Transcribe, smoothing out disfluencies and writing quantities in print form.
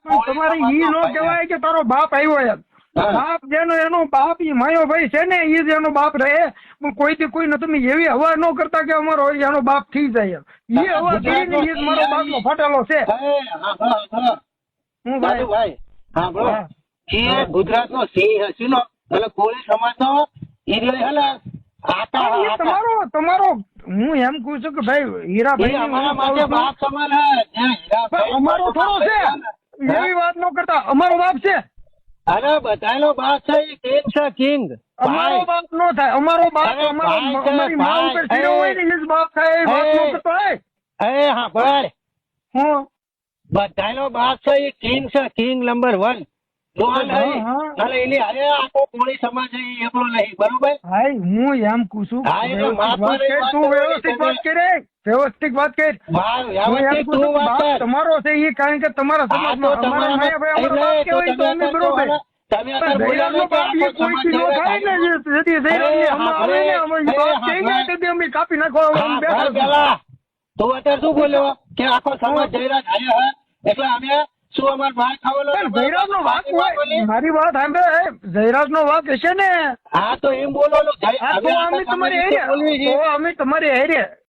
પણ તમારે ઈ નો કહેવાય કે તારો બાપ આવ્યો એમ. બાપ જેનો એનો બાપ ઈ માયો ભાઈ છે ને ઈ જ એનો બાપ રહે. પણ કોઈથી કોઈને તમે એવી હવા ન કરતા કે અમારો એનો બાપ થઈ જાય એમ. ઈ હવા કરીને ઈ જ મારો બાપનો ફાટેલો છે. હું ભાઈ હા બરો એ ગુજરાતનો સિંહ હસીનો એટલે કોળી સમાજનો ઈ રહ્યો હે ને તમારો હું એમ કહું છું કે ભાઈ હીરાભાઈ અમારા માટે બાપ સમાન હે. અમારો થોડો છે એવી વાત ન કરતા. અમારો બાપ છે. અરે બધાનો બાપ છે એ કિંગ છે કિંગ. અમારો બાપ નો થાય. અમારો બાપ અમારી મા ઉપર ચડ્યો હોય ને એ જ બાપ થાય એ વાત ન કરતો હોય. હા બરાબર હું બધાનો બાપ છે એ કિંગ છે કિંગ નંબર 1. હું એમ કહું છું તું વ્યવસ્થિત વાત કરે. વ્યવસ્થિત વાત કર. તમારો છે એ કારણ કે તમારા સમાજમાં અમારા માયાભાઈ અમારો બાપ કહેવાય તો અમે બરોબર. જયરાજનો બાપ એ કોઈથી ન થાય ને જેથી જયરાજ અમે કાપી નાખવા. તું અત્યારે શું બોલ્યો કે આખો સમાજ જયરાજ આવ્યો હે એટલે અમે શું અમાર માર ખાવાનો જયરાજ નો વાક હોય. મારી વાત સાંભળે જયરાજ નો વાક હશે ને. હા તો એમ બોલો અમે તમારી હેરે